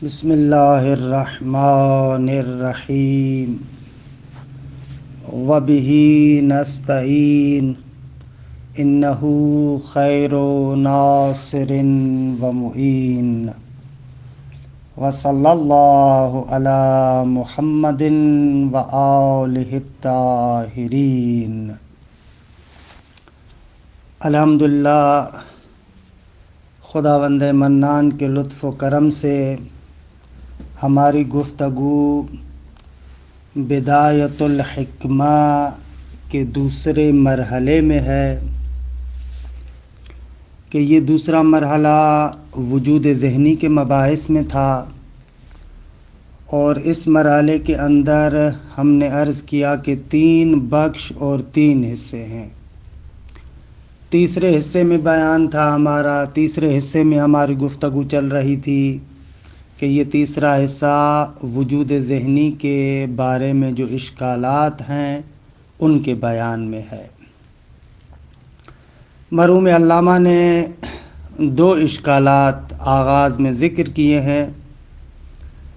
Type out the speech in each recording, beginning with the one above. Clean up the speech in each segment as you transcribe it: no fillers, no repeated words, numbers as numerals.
بسم اللہ الرحمن الرحیم وبہ نستعین انہ خیر ناصر ومعین وصلی اللہ علی محمد وآلہ الطاہرین۔ الحمدللہ، خداوند منان کے لطف و کرم سے ہماری گفتگو بدایت الحکمہ کے دوسرے مرحلے میں ہے کہ یہ دوسرا مرحلہ وجود ذہنی کے مباحث میں تھا، اور اس مرحلے کے اندر ہم نے عرض کیا کہ 3 بخش اور 3 حصے ہیں۔ تیسرے حصے میں بیان تھا ہمارا، تیسرے حصے میں ہماری گفتگو چل رہی تھی کہ یہ تیسرا حصہ وجود ذہنی کے بارے میں جو اشکالات ہیں ان کے بیان میں ہے۔ مرحوم علامہ نے 2 اشکالات آغاز میں ذکر کیے ہیں۔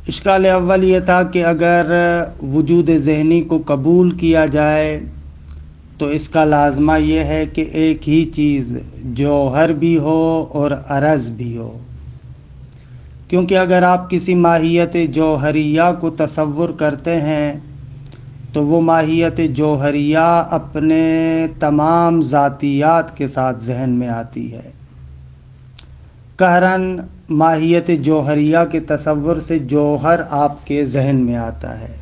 اشکال اول یہ تھا کہ اگر وجود ذہنی کو قبول کیا جائے تو اس کا لازمہ یہ ہے کہ ایک ہی چیز جوہر بھی ہو اور عرض بھی ہو، کیونکہ اگر آپ کسی ماہیت جوہریہ کو تصور کرتے ہیں تو وہ ماہیت جوہریہ اپنے تمام ذاتیات کے ساتھ ذہن میں آتی ہے۔ قہراً ماہیت جوہریہ کے تصور سے جوہر آپ کے ذہن میں آتا ہے۔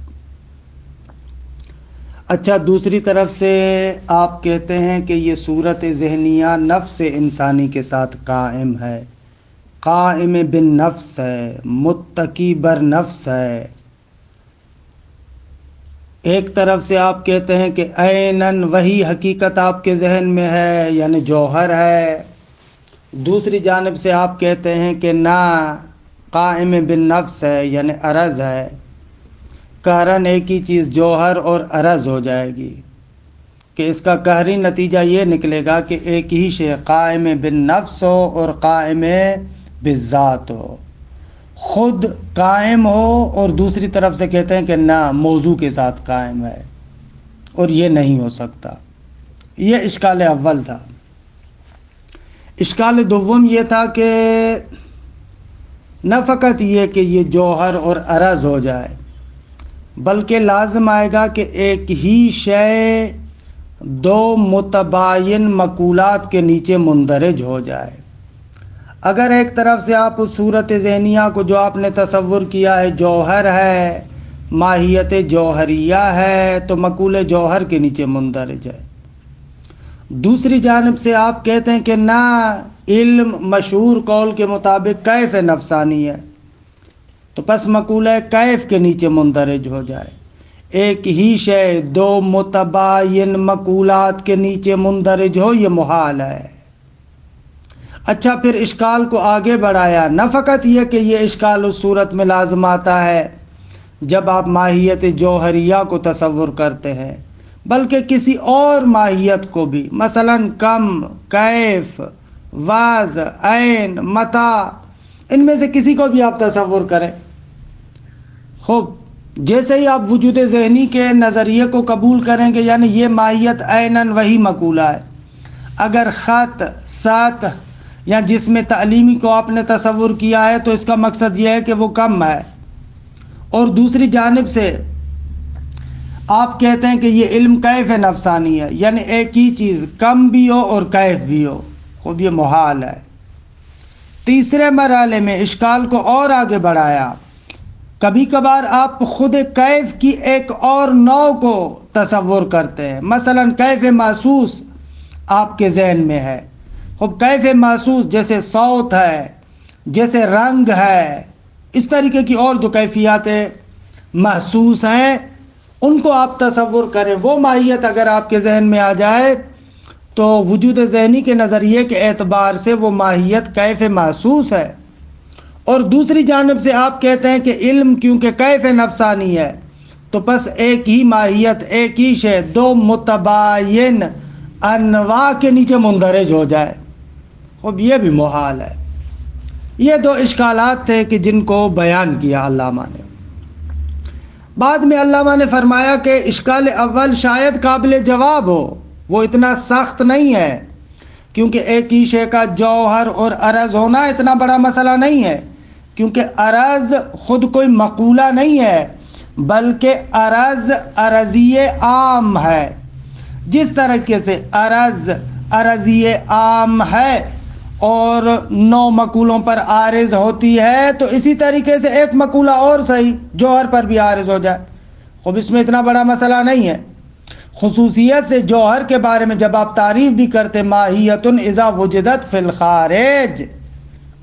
اچھا، دوسری طرف سے آپ کہتے ہیں کہ یہ صورت ذہنیہ نفس انسانی کے ساتھ قائم ہے، قائم بالنفس ہے، متقی بر نفس ہے۔ ایک طرف سے آپ کہتے ہیں کہ عیناً وہی حقیقت آپ کے ذہن میں ہے، یعنی جوہر ہے۔ دوسری جانب سے آپ کہتے ہیں کہ نہ، قائم بالنفس ہے، یعنی عرض ہے۔ قہراً ایک ہی چیز جوہر اور عرض ہو جائے گی کہ اس کا قہری نتیجہ یہ نکلے گا کہ ایک ہی شے قائم بالنفس ہو اور قائم بالذات ہو، خود قائم ہو، اور دوسری طرف سے کہتے ہیں کہ نہ، موضوع کے ساتھ قائم ہے، اور یہ نہیں ہو سکتا۔ یہ اشکال اول تھا۔ اشکال دوم یہ تھا کہ نہ فقط یہ کہ یہ جوہر اور عرض ہو جائے، بلکہ لازم آئے گا کہ ایک ہی شے 2 متباین مقولات کے نیچے مندرج ہو جائے۔ اگر ایک طرف سے آپ اس صورت ذہنیہ کو جو آپ نے تصور کیا ہے جوہر ہے، ماہیت جوہریہ ہے، تو مقول جوہر کے نیچے مندرج ہے۔ دوسری جانب سے آپ کہتے ہیں کہ نہ، علم مشہور قول کے مطابق کیف نفسانی ہے، تو پس مقولہ کیف کے نیچے مندرج ہو جائے۔ ایک ہی شے 2 متباین مقولات کے نیچے مندرج ہو، یہ محال ہے۔ اچھا، پھر اشکال کو آگے بڑھایا۔ نہ فقط یہ کہ یہ اشکال اس صورت میں لازم آتا ہے جب آپ ماہیت جوہریہ کو تصور کرتے ہیں، بلکہ کسی اور ماہیت کو بھی، مثلا کم، کیف، واز، عین، متى، ان میں سے کسی کو بھی آپ تصور کریں۔ خوب، جیسے ہی آپ وجود ذہنی کے نظریے کو قبول کریں گے، یعنی یہ ماہیت عیناً وہی مقولہ ہے۔ اگر خط، سطح یا جسم تعلیمی کو آپ نے تصور کیا ہے تو اس کا مقصد یہ ہے کہ وہ کم ہے، اور دوسری جانب سے آپ کہتے ہیں کہ یہ علم کیف نفسانی ہے، یعنی ایک ہی چیز کم بھی ہو اور کیف بھی ہو، خوب یہ محال ہے۔ تیسرے مرحلے میں اشکال کو اور آگے بڑھایا۔ کبھی کبھار آپ خود کیف کی ایک اور نوع کو تصور کرتے ہیں، مثلا کیف محسوس آپ کے ذہن میں ہے۔ خب کیف محسوس جیسے صوت ہے، جیسے رنگ ہے، اس طریقے کی اور جو کیفیات محسوس ہیں ان کو آپ تصور کریں۔ وہ ماہیت اگر آپ کے ذہن میں آ جائے تو وجود ذہنی کے نظریے کے اعتبار سے وہ ماہیت کیف محسوس ہے۔ اور دوسری جانب سے آپ کہتے ہیں کہ علم کیونکہ کیف نفسانی ہے تو پس ایک ہی ماہیت، ایک ہی شے 2 متباین انواع کے نیچے مندرج ہو جائے، خب یہ بھی محال ہے۔ یہ دو اشکالات تھے کہ جن کو بیان کیا علامہ نے۔ بعد میں علامہ نے فرمایا کہ اشکال اول شاید قابل جواب ہو، وہ اتنا سخت نہیں ہے، کیونکہ ایک ہی شے کا جوہر اور عرض ہونا اتنا بڑا مسئلہ نہیں ہے، کیونکہ عرض خود کوئی مقولہ نہیں ہے، بلکہ عرض عرضی عام ہے۔ جس طریقے سے عرض عرضی عام ہے اور 9 مقولوں پر عارض ہوتی ہے، تو اسی طریقے سے ایک مقولہ اور صحیح جوہر پر بھی عارض ہو جائے، خب اس میں اتنا بڑا مسئلہ نہیں ہے۔ خصوصیت سے جوہر کے بارے میں جب آپ تعریف بھی کرتے ماہیت اذا وجدت فی الخارج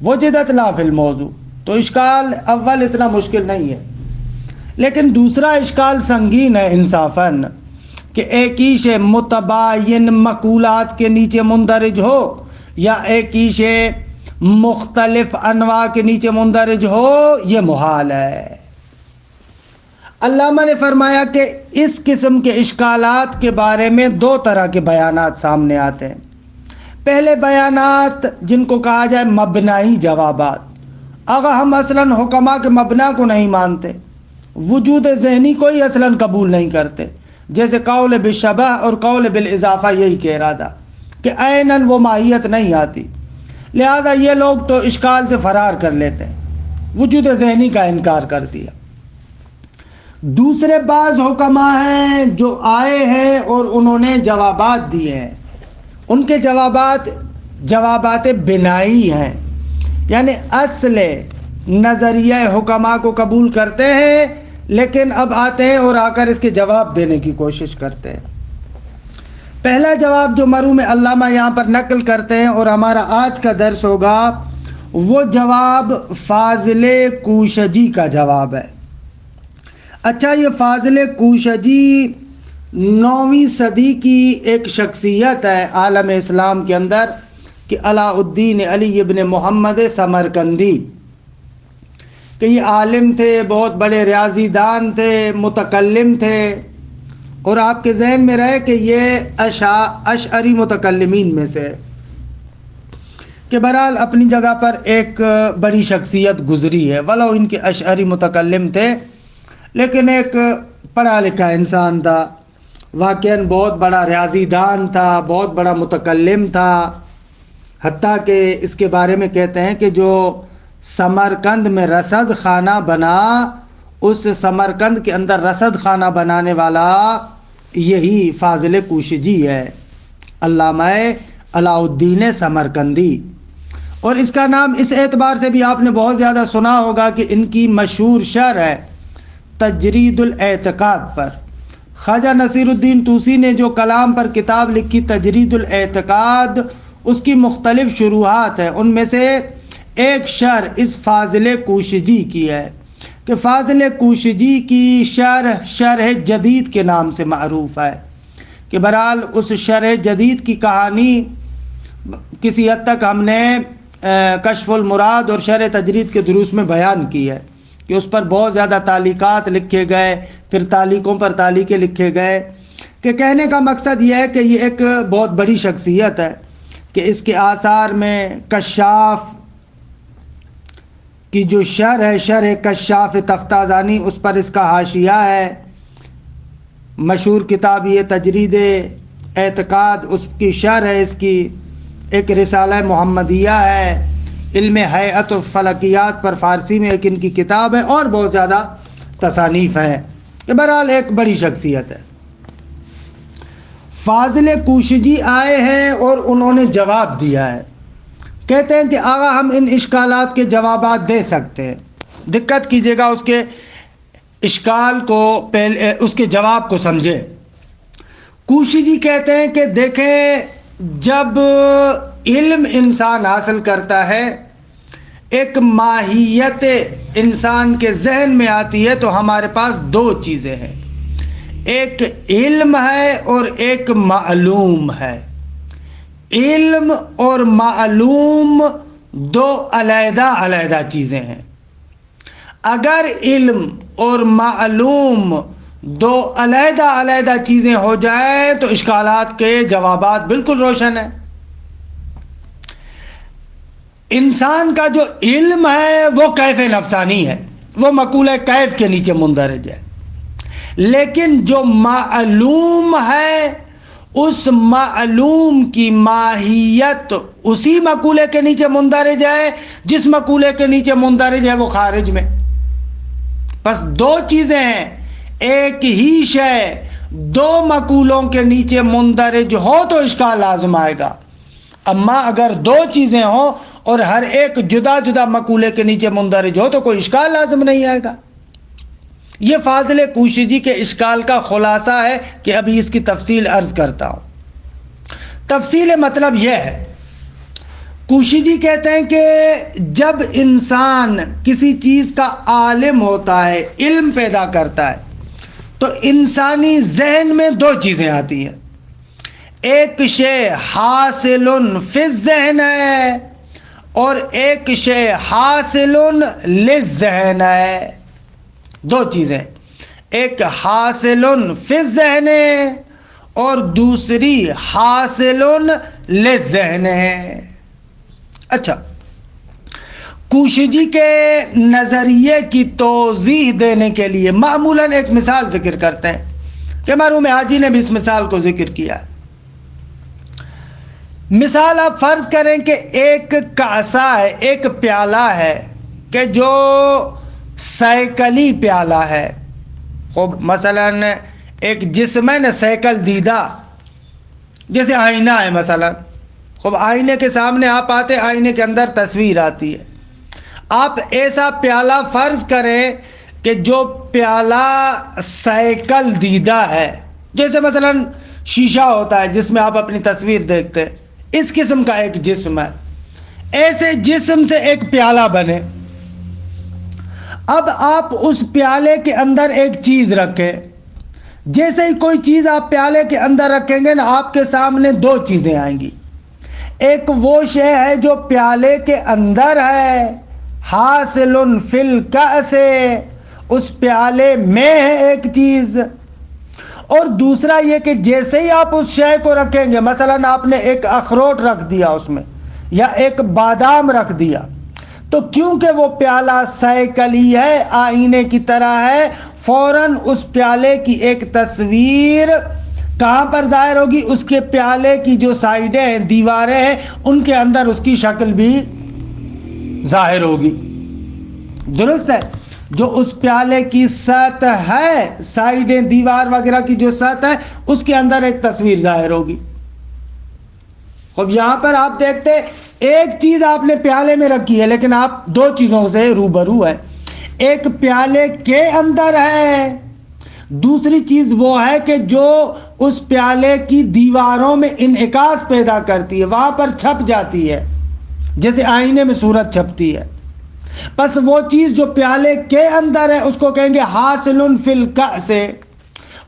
وجدت لا فی الموضوع، تو اشکال اول اتنا مشکل نہیں ہے۔ لیکن دوسرا اشکال سنگین ہے انصافاً، کہ ایک ہی شے متباین مقولات کے نیچے مندرج ہو یا ایک ہی شے مختلف انواع کے نیچے مندرج ہو، یہ محال ہے۔ علامہ نے فرمایا کہ اس قسم کے اشکالات کے بارے میں 2 طرح کے بیانات سامنے آتے ہیں۔ پہلے بیانات جن کو کہا جائے مبنائی جوابات، اگر ہم اصلاً حکماء کے مبنا کو نہیں مانتے، وجود ذہنی کو ہی اصلاً قبول نہیں کرتے، جیسے قول بالشبہ اور قول بالاضافہ یہی کہہ رہا تھا کہ عیناً وہ ماہیت نہیں آتی، لہذا یہ لوگ تو اشکال سے فرار کر لیتے ہیں، وجود ذہنی کا انکار کر دیا۔ دوسرے بعض حکماء ہیں جو آئے ہیں اور انہوں نے جوابات دیے ہیں، ان کے جوابات بنائی ہیں، یعنی اصل نظریہ حکماء کو قبول کرتے ہیں، لیکن اب آتے ہیں اور آ کر اس کے جواب دینے کی کوشش کرتے ہیں۔ پہلا جواب جو مرحوم علامہ یہاں پر نقل کرتے ہیں اور ہمارا آج کا درس ہوگا، وہ جواب فاضل کوشجی کا جواب ہے۔ اچھا، یہ فاضل کوشجی 9ویں صدی کی ایک شخصیت ہے عالم اسلام کے اندر، کہ علاء الدین علی ابن محمد سمرقندی، کہ یہ عالم تھے، بہت بڑے ریاضی دان تھے، متکلم تھے، اور آپ کے ذہن میں رہے کہ یہ اشعری متکلمین میں سے، کہ بہرحال اپنی جگہ پر ایک بڑی شخصیت گزری ہے، ولو ان کے اشعری متکلم تھے، لیکن ایک پڑھا لکھا انسان تھا، واقعاً بہت بڑا ریاضی دان تھا، بہت بڑا متکلم تھا، حتیٰ کہ اس کے بارے میں کہتے ہیں کہ جو سمرقند میں رصد خانہ بنا، اس سمرقند کے اندر رصد خانہ بنانے والا یہی فاضل کوشجی ہے، علامہ علاء الدین سمرقندی۔ اور اس کا نام اس اعتبار سے بھی آپ نے بہت زیادہ سنا ہوگا کہ ان کی مشہور شرح ہے تجرید الاعتقاد پر۔ خواجہ نصیر الدین طوسی نے جو کلام پر کتاب لکھی تجرید الاعتقاد، اس کی مختلف شروحات ہیں، ان میں سے ایک شرح اس فاضل کوشجی کی ہے، کہ فاضل کوشجی کی شرح جدید کے نام سے معروف ہے، کہ بہرحال اس شرح جدید کی کہانی کسی حد تک ہم نے کشف المراد اور شرح تجرید کے دروس میں بیان کی ہے، کہ اس پر بہت زیادہ تعلیقات لکھے گئے، پھر تعلیقوں پر تعلیقیں لکھے گئے، کہ کہنے کا مقصد یہ ہے کہ یہ ایک بہت بڑی شخصیت ہے، کہ اس کے آثار میں کشاف کی جو شرح ہے، شرح کشاف تفتازانی، اس پر اس کا حاشیہ ہے، مشہور کتاب یہ تجرید اعتقاد، اس کی شرح ہے، اس کی ایک رسالہ محمدیہ ہے، علم ہیئت و فلکیات پر فارسی میں ایک ان کی کتاب ہے، اور بہت زیادہ تصانیف ہیں، کہ بہرحال ایک بڑی شخصیت ہے۔ فاضل کوشجی آئے ہیں اور انہوں نے جواب دیا ہے، کہتے ہیں کہ آغا ہم ان اشکالات کے جوابات دے سکتے ہیں۔ دقت کیجیے گا اس کے اشکال کو، پہلے اس کے جواب کو سمجھیں۔ کوشجی کہتے ہیں کہ دیکھیں، جب علم انسان حاصل کرتا ہے، ایک ماہیت انسان کے ذہن میں آتی ہے، تو ہمارے پاس 2 چیزیں ہیں، ایک علم ہے اور ایک معلوم ہے۔ علم اور معلوم 2 علیحدہ علیحدہ چیزیں ہیں۔ اگر علم اور معلوم 2 علیحدہ علیحدہ چیزیں ہو جائیں تو اشکالات کے جوابات بالکل روشن ہیں۔ انسان کا جو علم ہے وہ کیف نفسانی ہے، وہ مقولہ کیف کے نیچے مندرج ہے، لیکن جو معلوم ہے اس معلوم کی ماہیت اسی مقولے کے نیچے مندرج ہے جس مقولے کے نیچے مندرج ہے وہ خارج میں۔ بس دو چیزیں ہیں، ایک ہی شے دو مقولوں کے نیچے مندرج ہو تو اشکال لازم آئے گا، اما اگر دو چیزیں ہوں اور ہر ایک جدا جدا مقولے کے نیچے مندرج ہو تو کوئی اشکال لازم نہیں آئے گا۔ یہ فاضل کوشیجی کے اشکال کا خلاصہ ہے کہ ابھی اس کی تفصیل عرض کرتا ہوں۔ تفصیل مطلب یہ ہے، کوشیجی کہتے ہیں کہ جب انسان کسی چیز کا عالم ہوتا ہے، علم پیدا کرتا ہے، تو انسانی ذہن میں دو چیزیں آتی ہیں، ایک شے حاصل فی الذہن ہے اور ایک شے حاصل للذہن ہے۔ دو چیزیں، ایک حاصل فی الذہن اور دوسری حاصل للذہن ہے۔ اچھا، کوشیجی کے نظریے کی توضیح دینے کے لیے معمولاً ایک مثال ذکر کرتے ہیں کہ مرحوم حاجی نے بھی اس مثال کو ذکر کیا۔ مثال آپ فرض کریں کہ ایک کاسہ ہے، ایک پیالہ ہے کہ جو سائیکلی پیالہ ہے۔ خب مثلاً ایک جسم ہے نا سائیکل دیدہ، جیسے آئینہ ہے مثلاً، خب آئینے کے سامنے آپ آتے، آئینے کے اندر تصویر آتی ہے۔ آپ ایسا پیالہ فرض کریں کہ جو پیالہ سائیکل دیدہ ہے، جیسے مثلاً شیشہ ہوتا ہے جس میں آپ اپنی تصویر دیکھتے ہیں، اس قسم کا ایک جسم ہے۔ ایسے جسم سے ایک پیالہ بنے، اب آپ اس پیالے کے اندر ایک چیز رکھیں، جیسے ہی کوئی چیز آپ پیالے کے اندر رکھیں گے نا، آپ کے سامنے دو چیزیں آئیں گی، ایک وہ شے ہے جو پیالے کے اندر ہے، حاصل فی الکأس، اس پیالے میں ہے ایک چیز، اور دوسرا یہ کہ جیسے ہی آپ اس شے کو رکھیں گے، مثلاً آپ نے ایک اخروٹ رکھ دیا اس میں یا ایک بادام رکھ دیا، تو کیونکہ وہ پیالہ سائیکلی ہے، آئینے کی طرح ہے، فوراً اس پیالے کی ایک تصویر کہاں پر ظاہر ہوگی؟ اس کے پیالے کی جو سائیڈیں ہیں، دیواریں ہیں، ان کے اندر اس کی شکل بھی ظاہر ہوگی۔ درست ہے؟ جو اس پیالے کی سطح ہے، سائیڈیں دیوار وغیرہ کی جو سطح ہے، اس کے اندر ایک تصویر ظاہر ہوگی۔ اب یہاں پر آپ دیکھتے ایک چیز آپ نے پیالے میں رکھی ہے، لیکن آپ دو چیزوں سے روبرو ہیں، ایک پیالے کے اندر ہے، دوسری چیز وہ ہے کہ جو اس پیالے کی دیواروں میں انعکاس پیدا کرتی ہے، وہاں پر چھپ جاتی ہے، جیسے آئینے میں صورت چھپتی ہے۔ بس وہ چیز جو پیالے کے اندر ہے اس کو کہیں گے حاصل فی الکأس،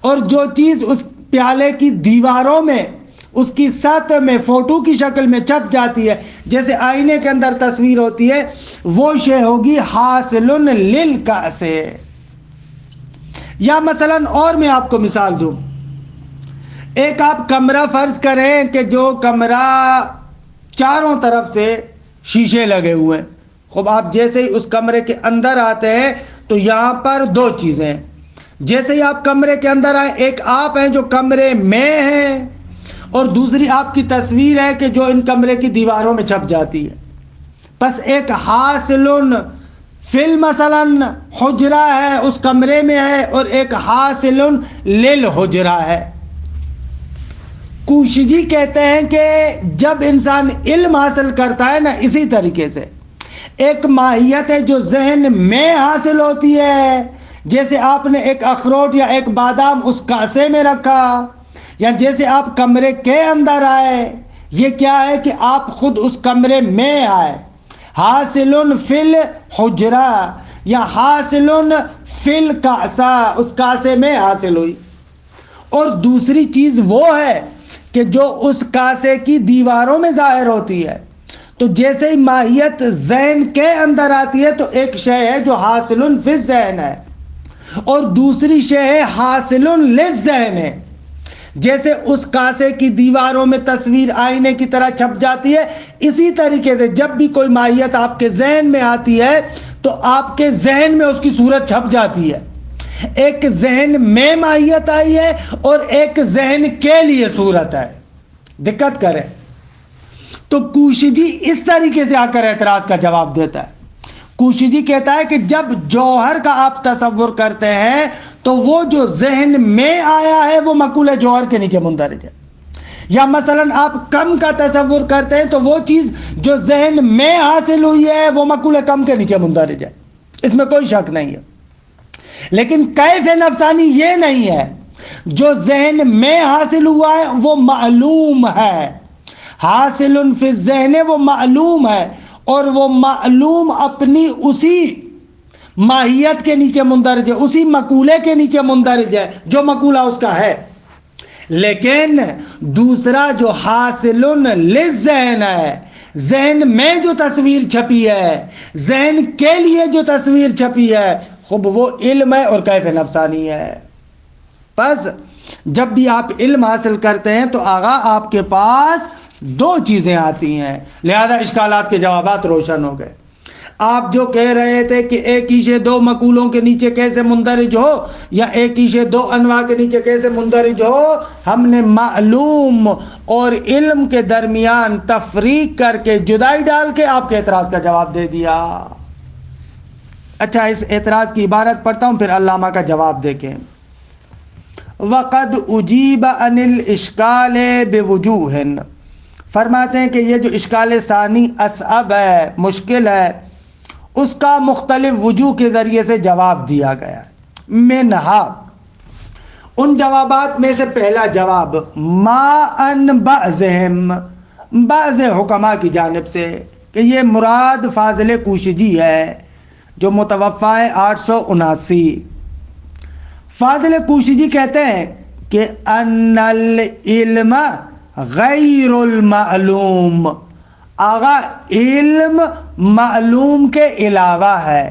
اور جو چیز اس پیالے کی دیواروں میں، اس کی سطح میں فوٹو کی شکل میں چھپ جاتی ہے، جیسے آئینے کے اندر تصویر ہوتی ہے، وہ شے ہوگی حاصل للکأس۔ یا مثلاً اور میں آپ کو مثال دوں، ایک آپ کمرہ فرض کریں کہ جو کمرہ چاروں طرف سے شیشے لگے ہوئے ہیں۔ خب آپ جیسے ہی اس کمرے کے اندر آتے ہیں تو یہاں پر دو چیزیں ہیں، جیسے ہی آپ کمرے کے اندر آئیں، ایک آپ ہیں جو کمرے میں ہیں، اور دوسری آپ کی تصویر ہے کہ جو ان کمرے کی دیواروں میں چھپ جاتی ہے۔ بس ایک حاصل فی مثلاً حجرہ ہے، اس کمرے میں ہے، اور ایک حاصل للحجرہ ہے۔ کوشیجی کہتے ہیں کہ جب انسان علم حاصل کرتا ہے نا، اسی طریقے سے ایک ماہیت ہے جو ذہن میں حاصل ہوتی ہے، جیسے آپ نے ایک اخروٹ یا ایک بادام اس کاسے میں رکھا، یا جیسے آپ کمرے کے اندر آئے، یہ کیا ہے کہ آپ خود اس کمرے میں آئے، حاصل فی الحجرہ یا حاصل فی الکاسہ، اس کاسے میں حاصل ہوئی۔ اور دوسری چیز وہ ہے کہ جو اس کاسے کی دیواروں میں ظاہر ہوتی ہے، تو جیسے ہی ماہیت ذہن کے اندر آتی ہے تو ایک شے ہے جو حاصل فی الذہن ہے، اور دوسری شے ہے حاصل للذہن ہے۔ جیسے اس کاسے کی دیواروں میں تصویر آئینے کی طرح چھپ جاتی ہے، اسی طریقے سے جب بھی کوئی ماہیت آپ کے ذہن میں آتی ہے تو آپ کے ذہن میں اس کی صورت چھپ جاتی ہے۔ ایک ذہن میں ماہیت آئی ہے اور ایک ذہن کے لیے صورت ہے۔ دقت کریں تو کوشجی اس طریقے سے آ کر اعتراض کا جواب دیتا ہے۔ کوشجی کہتا ہے کہ جب جوہر کا آپ تصور کرتے ہیں تو وہ جو ذہن میں آیا ہے وہ مقول جوہر کے نیچے مندرج ہے، یا مثلا آپ کم کا تصور کرتے ہیں تو وہ چیز جو ذہن میں حاصل ہوئی ہے وہ مقول کم کے نیچے مندرج ہے، اس میں کوئی شک نہیں ہے۔ لیکن کیف نفسانی یہ نہیں ہے، جو ذہن میں حاصل ہوا ہے وہ معلوم ہے، حاصل فی الذہن وہ معلوم ہے، اور وہ معلوم اپنی اسی ماہیت کے نیچے مندرج ہے، اسی مقولے کے نیچے مندرج ہے جو مقولہ اس کا ہے۔ لیکن دوسرا جو حاصل للذہن ہے، ذہن میں جو تصویر چھپی ہے، ذہن کے لیے جو تصویر چھپی ہے، خوب وہ علم ہے اور کیف نفسانی ہے۔ پس جب بھی آپ علم حاصل کرتے ہیں تو آغا آپ کے پاس دو چیزیں آتی ہیں، لہذا اشکالات کے جوابات روشن ہو گئے۔ آپ جو کہہ رہے تھے کہ ایک ہی شے دو مقولوں کے نیچے کیسے مندرج ہو، یا ایک ہی شے دو انواع کے نیچے کیسے مندرج ہو، ہم نے معلوم اور علم کے درمیان تفریق کر کے جدائی ڈال کے آپ کے اعتراض کا جواب دے دیا۔ اچھا، اس اعتراض کی عبارت پڑھتا ہوں پھر علامہ کا جواب دیکھیں۔ وَقَدْ اُجِیبَ عَنِ الْإِشْكَالِ بِوُجُوهٍ، فرماتے ہیں کہ یہ جو اشکال ثانی اصعب ہے، مشکل ہے، اس کا مختلف وجوہ کے ذریعے سے جواب دیا گیا ہے۔ منہا، ان جوابات میں سے پہلا جواب، ما ان بعضہم، بعض حکماء کی جانب سے، کہ یہ مراد فاضل کوشجی ہے جو متوفی ہے 879۔ فاضل کوشجی کہتے ہیں کہ ان العلم غیر المعلوم، آغا علم معلوم کے علاوہ ہے۔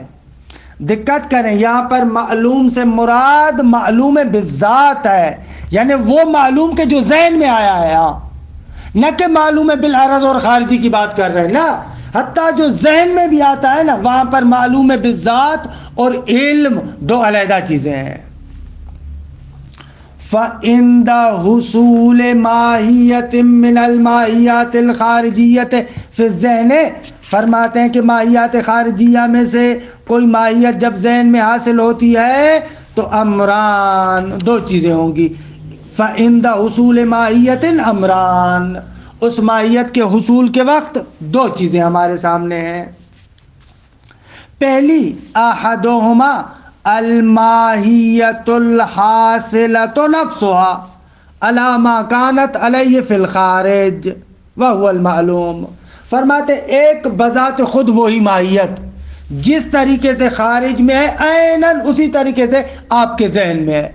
دقت کریں، یہاں پر معلوم سے مراد معلوم بالذات ہے، یعنی وہ معلوم کے جو ذہن میں آیا ہے، نہ کہ معلوم بالعرض اور خارجی کی بات کر رہے ہیں، نا، حتیٰ جو ذہن میں بھی آتا ہے نا، وہاں پر معلوم بالذات اور علم دو علیحدہ چیزیں ہیں۔ فَعِنْدَ حُصُولِ مَاہِیَةٍ مِّنَ الْمَاہِیَاتِ الْخَارِجِیَّةِ فِي الذِّہْنِ، فرماتے ہیں کہ ماہیات خارجیہ میں سے کوئی ماہیت جب ذہن میں حاصل ہوتی ہے تو امران، دو چیزیں ہوں گی۔ فَعِنْدَ حُصُولِ مَاہِیَةٍ امران، اس ماہیت کے حصول کے وقت دو چیزیں ہمارے سامنے ہیں۔ پہلی، احدہما الماہیت الحاصلۃ نفسها علی ما کانت علیہ فی الخارج وہو المعلوم، فرماتے ایک بذات خود وہی ماہیت جس طریقے سے خارج میں ہے عیناً اسی طریقے سے آپ کے ذہن میں ہے،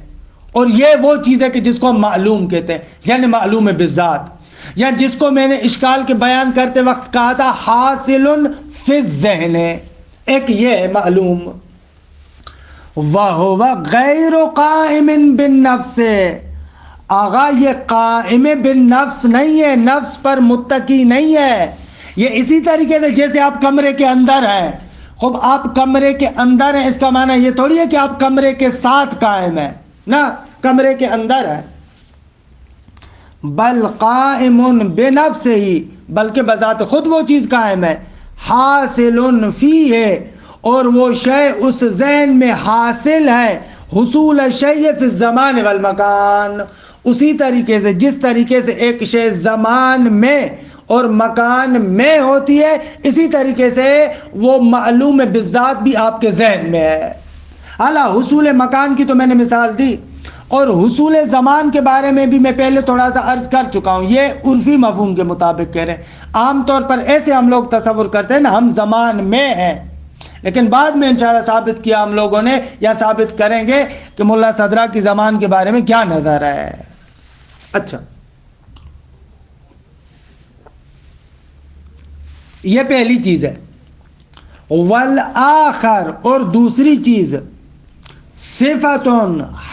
اور یہ وہ چیز ہے کہ جس کو ہم معلوم کہتے ہیں، یعنی معلوم بالذات، یا جس کو میں نے اشکال کے بیان کرتے وقت کہا تھا حاصل فی الذہن، ایک یہ ہے معلوم۔ وَهُوَ غَيْرُ قَائِمٍ بِالنَّفْسِ، آغا یہ قائم بالنفس نہیں ہے، نفس پر متکی نہیں ہے۔ یہ اسی طریقے سے جیسے آپ کمرے کے اندر ہیں، خوب آپ کمرے کے اندر ہیں، اس کا معنی یہ تھوڑی ہے کہ آپ کمرے کے ساتھ قائم ہیں، نا، کمرے کے اندر ہیں۔ بل قائم بنفسہ، بلکہ بذات خود وہ چیز قائم ہے، حاصل فیہ، اور وہ شے اس ذہن میں حاصل ہے، حصول الشیء فی الزمان والمکان، اسی طریقے سے جس طریقے سے ایک شے زمان میں اور مکان میں ہوتی ہے، اسی طریقے سے وہ معلوم بالذات بھی آپ کے ذہن میں ہے۔ اعلیٰ حصول مکان کی تو میں نے مثال دی، اور حصول زمان کے بارے میں بھی میں پہلے تھوڑا سا عرض کر چکا ہوں، یہ عرفی مفہوم کے مطابق کہہ رہے ہیں۔ عام طور پر ایسے ہم لوگ تصور کرتے ہیں نا، ہم زمان میں ہیں، لیکن بعد میں انشاءاللہ ثابت کیا ہم لوگوں نے، یا ثابت کریں گے کہ ملا صدرہ کی زمان کے بارے میں کیا نظر ہے۔ اچھا، یہ پہلی چیز ہے۔ والآخر، اور دوسری چیز، صفت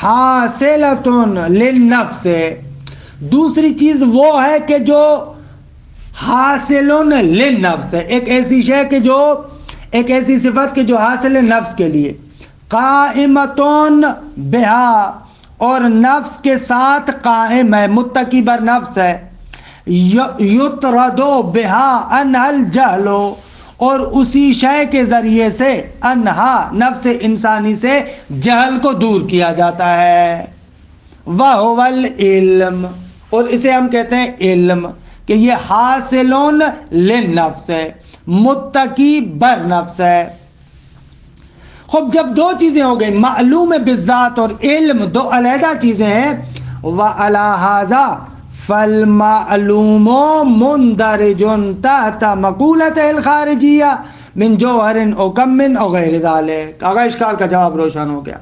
حاصلۃ للنفس، دوسری چیز وہ ہے کہ جو حاصل للنفس ہے، ایک ایسی شے کہ جو ایک ایسی صفت کہ جو حاصل نفس کے لیے، قائمتون بہا، اور نفس کے ساتھ قائم ہے، متکی بر نفس ہے، یطردو بہا انہا الجہلو، اور اسی شے کے ذریعے سے انہا نفس انسانی سے جہل کو دور کیا جاتا ہے، وَهُوَ الْعِلْمُ، اور اسے ہم کہتے ہیں علم، کہ یہ حاصلون للنفس ہے، متکی بر نفس ہے۔ خب جب دو چیزیں ہو گئی، معلوم بالذات اور علم دو علیحدہ چیزیں ہیں، وَعَلَى هَذَا فَالْمَعْلُومُ مُنْدَرِجٌ تحت مقولتِ الخارجیہ من جوہر او کم او غیر ذالک۔ اگر اشکال کا جواب روشن ہو گیا،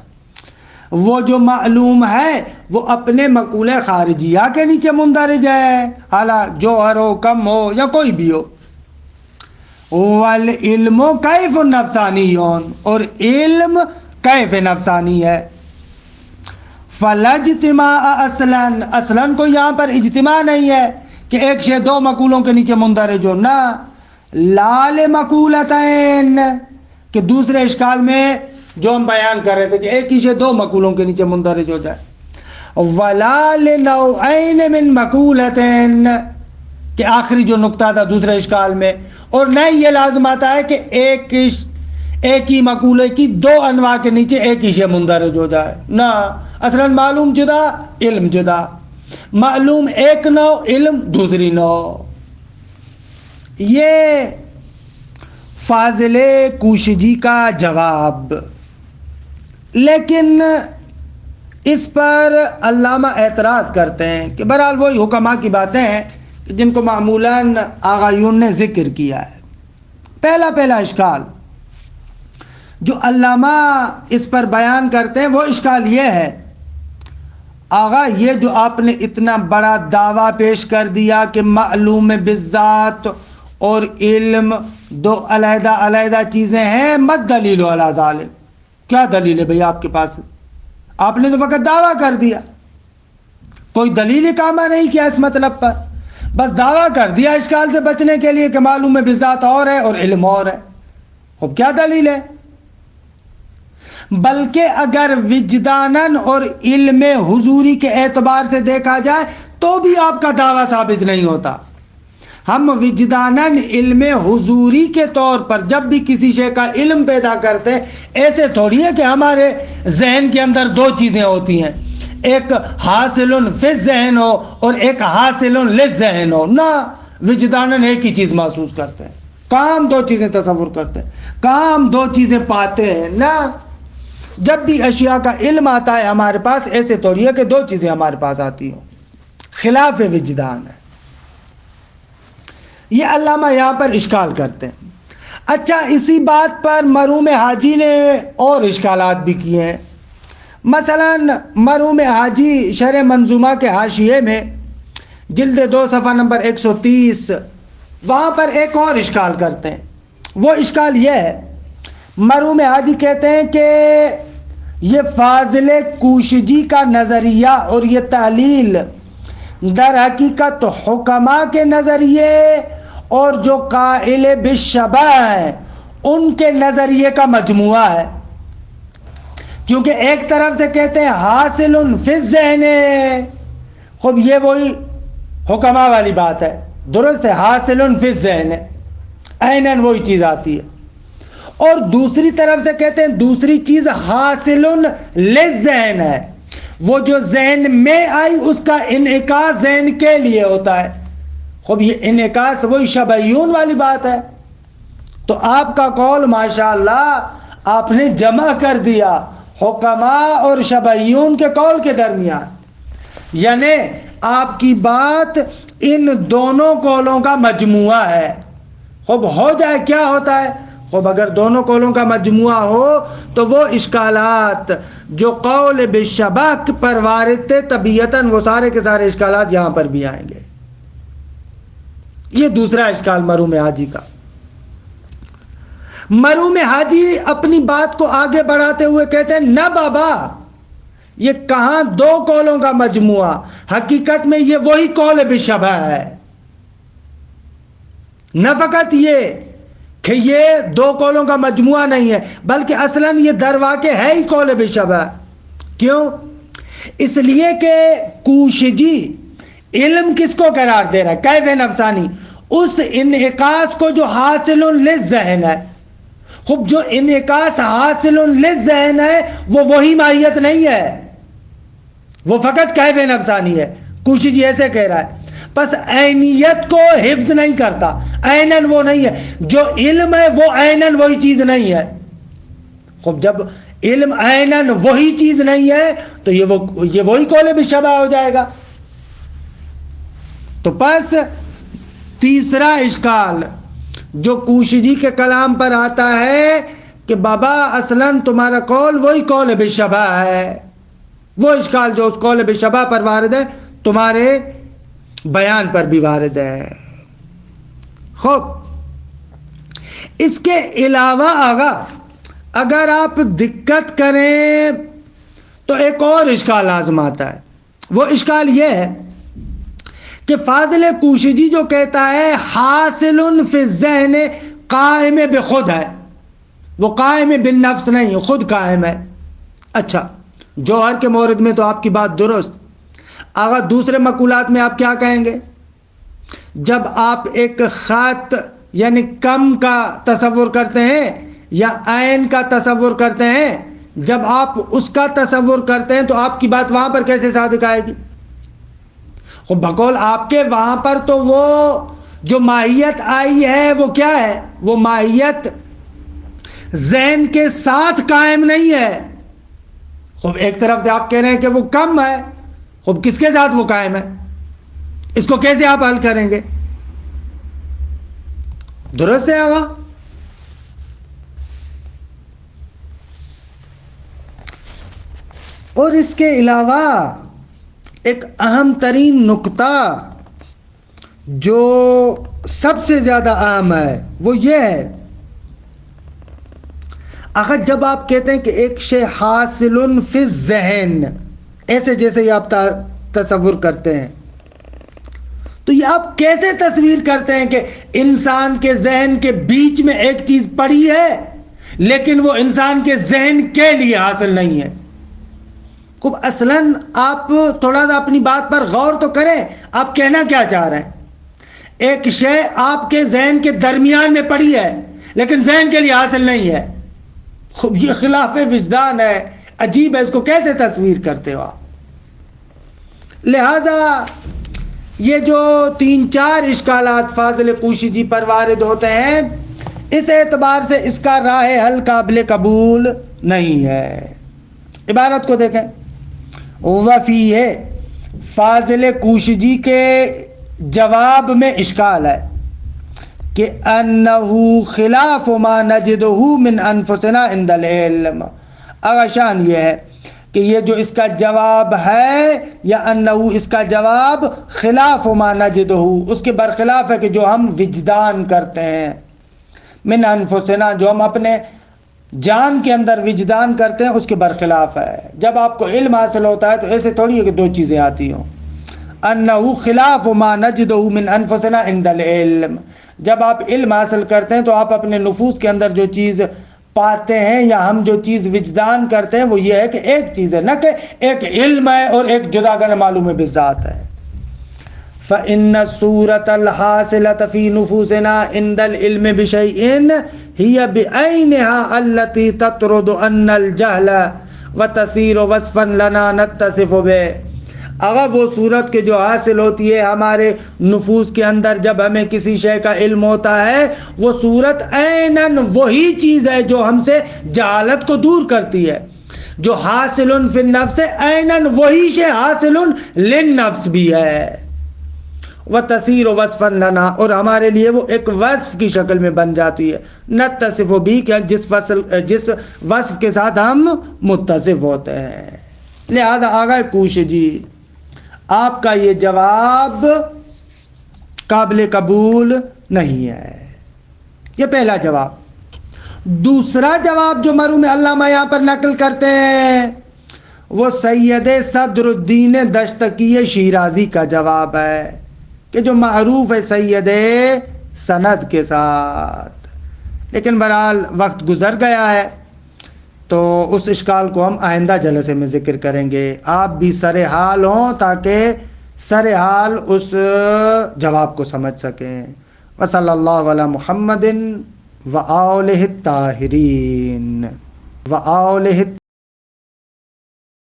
وہ جو معلوم ہے وہ اپنے مقولہ خارجیہ کے نیچے مندرج ہے، حالا جوہر ہو کم ہو یا کوئی بھی ہو۔ والعلم کیف نفسانی، اور علم کیف نفسانی ہے۔ فلا اجتماع اصلاً کوئی یہاں پر اجتماع نہیں ہے کہ ایک شے دو مقولوں کے نیچے مندرج ہو، نہ لال مقولتین، کہ دوسرے اشکال میں جو ہم بیان کر رہے تھے کہ ایک ہی شے دو مقولوں کے نیچے مندرج ہو جائے، ولا لنوعین من مقولتین، کہ آخری جو نقطہ تھا دوسرے اشکال میں، اور نہ یہ لازم آتا ہے کہ ایک ہی مقولے کی دو انواع کے نیچے ایک ہی شے مندرج ہو جائے، نہ، اصلاً معلوم جدا علم جدا، معلوم ایک نو علم دوسری نو۔ یہ فاضل کوشجی کا جواب، لیکن اس پر علامہ اعتراض کرتے ہیں کہ بہرحال وہی حکماء کی باتیں ہیں جن کو معمولاً آغایون نے ذکر کیا ہے۔ پہلا اشکال جو علامہ اس پر بیان کرتے ہیں وہ اشکال یہ ہے، آغا یہ جو آپ نے اتنا بڑا دعویٰ پیش کر دیا کہ معلوم بالذات اور علم دو علیحدہ چیزیں ہیں، مت دلیل علی ذالک، کیا دلیل ہے بھئی آپ کے پاس؟ آپ نے تو فقط دعویٰ کر دیا، کوئی دلیل کامہ نہیں کیا اس مطلب پر، بس دعویٰ کر دیا اشکال سے بچنے کے لیے کہ معلوم بالذات اور ہے اور علم اور ہے۔ خب کیا دلیل ہے؟ بلکہ اگر وجداناً اور علم حضوری کے اعتبار سے دیکھا جائے تو بھی آپ کا دعویٰ ثابت نہیں ہوتا۔ ہم وجداناً علم حضوری کے طور پر جب بھی کسی شے کا علم پیدا کرتے ہیں، ایسے تھوڑی ہے کہ ہمارے ذہن کے اندر دو چیزیں ہوتی ہیں، ایک حاصل فی الذہن ہو اور ایک حاصل للذہن ہو، نہ، وجداناً ایک ہی چیز محسوس کرتے ہیں، کام دو چیزیں تصور کرتے ہیں، کام دو چیزیں پاتے ہیں، نہ، جب بھی اشیاء کا علم آتا ہے ہمارے پاس، ایسے تھوڑی ہے کہ دو چیزیں ہمارے پاس آتی ہوں، خلاف وجدان ہے۔ یہ علامہ یہاں پر اشکال کرتے ہیں۔ اچھا، اسی بات پر مرحوم حاجی نے اور اشکالات بھی کیے ہیں۔ مثلا مرحوم حاجی شرح منظومہ کے حاشیے میں جلد 2 صفحہ نمبر 130، وہاں پر ایک اور اشکال کرتے ہیں۔ وہ اشکال یہ ہے، مرحوم حاجی کہتے ہیں کہ یہ فاضل کوشجی کا نظریہ اور یہ تحلیل در حقیقت حکماء کے نظریے اور جو قائل بالشبہ ہیں ان کے نظریے کا مجموعہ ہے، کیونکہ ایک طرف سے کہتے ہیں حاصل فی الذہن، خب یہ وہی حکماء والی بات ہے، درست ہے، حاصل فی الذہن عیناً وہی چیز آتی ہے، اور دوسری طرف سے کہتے ہیں دوسری چیز حاصل للذہن ہے، وہ جو ذہن میں آئی اس کا انعکاس ذہن کے لیے ہوتا ہے۔ خب یہ انعکاس وہی شبیون والی بات ہے۔ تو آپ کا قول ماشاءاللہ آپ نے جمع کر دیا حکماء اور شبیون کے قول کے درمیان، یعنی آپ کی بات ان دونوں قولوں کا مجموعہ ہے۔ خب ہو جائے کیا ہوتا ہے؟ خب اگر دونوں قولوں کا مجموعہ ہو تو وہ اشکالات جو قول بالشبہ پر وارد تھے طبیعتاً وہ سارے کے سارے اشکالات یہاں پر بھی آئیں گے۔ یہ دوسرا اشکال مرحوم حاجی کا۔ مرحوم حاجی اپنی بات کو آگے بڑھاتے ہوئے کہتے ہیں، نہ بابا، یہ کہاں دو قولوں کا مجموعہ، حقیقت میں یہ وہی قول بشبہ ہے، نہ فقط یہ کہ یہ دو قولوں کا مجموعہ نہیں ہے، بلکہ اصلاً یہ در واقع ہے ہی قول بشبہ۔ کیوں؟ اس لیے کہ کوشجی علم کس کو قرار دے رہا ہے؟ کیف نفسانی، اس انعکاس کو جو حاصل للذہن ہے۔ خب جو انعکاس حاصل للذہن ہے وہ وہی ماہیت نہیں ہے، وہ فقط کیف نفسانی ہے۔ کوشجی ایسے کہہ رہا ہے، پس عینیت کو حفظ نہیں کرتا، عیناً وہ نہیں ہے، جو علم ہے وہ عیناً وہی چیز نہیں ہے۔ خب جب علم عیناً وہی چیز نہیں ہے تو یہ وہی قول بشبہ ہو جائے گا۔ تو پس تیسرا اشکال جو کوشجی کے کلام پر آتا ہے کہ بابا اصلاً تمہارا قول وہی قول بشبہ ہے، وہ اشکال جو اس قول بشبہ پر وارد ہے تمہارے بیان پر بھی وارد ہے۔ خوب اس کے علاوہ آگا اگر آپ دقت کریں تو ایک اور اشکال لازم آتا ہے، وہ اشکال یہ ہے کہ فاضل کوشجی جو کہتا ہے حاصل فی الذہن قائم بخود ہے، وہ قائم بالنفس نہیں، خود قائم ہے۔ اچھا، جوہر کے مورد میں تو آپ کی بات درست، آگا دوسرے مقولات میں آپ کیا کہیں گے؟ جب آپ ایک خط یعنی کم کا تصور کرتے ہیں یا عین کا تصور کرتے ہیں، جب آپ اس کا تصور کرتے ہیں تو آپ کی بات وہاں پر کیسے صادق آئے گی؟ خب بقول آپ کے وہاں پر تو وہ جو ماہیت آئی ہے وہ کیا ہے؟ وہ ماہیت ذہن کے ساتھ قائم نہیں ہے۔ خب ایک طرف سے آپ کہہ رہے ہیں کہ وہ کم ہے، خب کس کے ساتھ وہ قائم ہے؟ اس کو کیسے آپ حل کریں گے؟ درست ہے آگا؟ اور اس کے علاوہ ایک اہم ترین نکتہ جو سب سے زیادہ اہم ہے وہ یہ ہے، اگر جب آپ کہتے ہیں کہ ایک شے حاصل فی الذہن، ایسے جیسے یہ آپ تصور کرتے ہیں، تو یہ آپ کیسے تصویر کرتے ہیں کہ انسان کے ذہن کے بیچ میں ایک چیز پڑی ہے لیکن وہ انسان کے ذہن کے لیے حاصل نہیں ہے؟ خوب اصلاً آپ تھوڑا سا اپنی بات پر غور تو کریں، آپ کہنا کیا چاہ رہے ہیں؟ ایک شے آپ کے ذہن کے درمیان میں پڑی ہے لیکن ذہن کے لیے حاصل نہیں ہے۔ خوب یہ خلاف وجدان ہے، عجیب ہے، اس کو کیسے تصویر کرتے ہو آپ؟ لہذا یہ جو 3-4 اشکالات فاضل کوشجی پر وارد ہوتے ہیں، اس اعتبار سے اس کا راہ حل قابل قبول نہیں ہے۔ عبارت کو دیکھیں، وفی ہے فاضل کوشجی کے جواب میں اشکال ہے کہ انہو خلاف ما نجدہو من انفسنا عند العلم۔ اگر شان یہ ہے کہ یہ جو اس کا جواب ہے یا انہو اس کا جواب خلاف ما نجدہو، اس کے برخلاف ہے کہ جو ہم وجدان کرتے ہیں، من انفسنا جو ہم اپنے جان کے اندر وجدان کرتے ہیں اس کے برخلاف ہے۔ جب آپ کو علم حاصل ہوتا ہے تو ایسے تھوڑی ہے کہ دو چیزیں آتی ہوں، انہو خلاف ما نجدہو من انفسنا عند العلم، جب آپ علم حاصل کرتے ہیں تو آپ اپنے نفوس کے اندر جو چیز پاتے ہیں یا ہم جو چیز وجدان کرتے ہیں وہ یہ ہے کہ ایک چیز ہے، نہ کہ ایک علم ہے اور ایک جداگانہ معلوم بالذات ہے۔ فَإِنَّ الصُّورَةَ الْحَاصِلَةَ فِي نُفُوسِنَا عِنْدَ الْعِلْمِ بِشَيْءٍ هِيَ بِعَيْنِهَا الَّتِي تَطْرُدُ أَنَّ الْجَهْلَ وَتَصِيرُ وَصْفًا لَنَا نَتَّصِفُ بِهِ، اگر وہ صورت کے جو حاصل ہوتی ہے ہمارے نفوس کے اندر جب ہمیں کسی شے کا علم ہوتا ہے، وہ صورت عیناً وہی چیز ہے جو ہم سے جہالت کو دور کرتی ہے، جو حاصل فی النفس عیناً وہی شے حاصل للنفس بھی ہے، وتصیر وصفا لنا، اور ہمارے لیے وہ ایک وصف کی شکل میں بن جاتی ہے، نتصف بھی کہ جس وصف کے ساتھ ہم متصف ہوتے ہیں۔ لہذا آگاہ کوشجی آپ کا یہ جواب قابل قبول نہیں ہے، یہ پہلا جواب۔ دوسرا جواب جو مرحوم علامہ یہاں پر نقل کرتے ہیں وہ سید صدر الدین دشتقی شیرازی کا جواب ہے کہ جو معروف ہے سید سند کے ساتھ. لیکن بہرحال وقت گزر گیا ہے تو اس اشکال کو ہم آئندہ جلسے میں ذکر کریں گے. آپ بھی سر حال ہوں تاکہ سر حال اس جواب کو سمجھ سکیں. وصلی اللہ علی محمد وآلہ الطاہرین وآلہ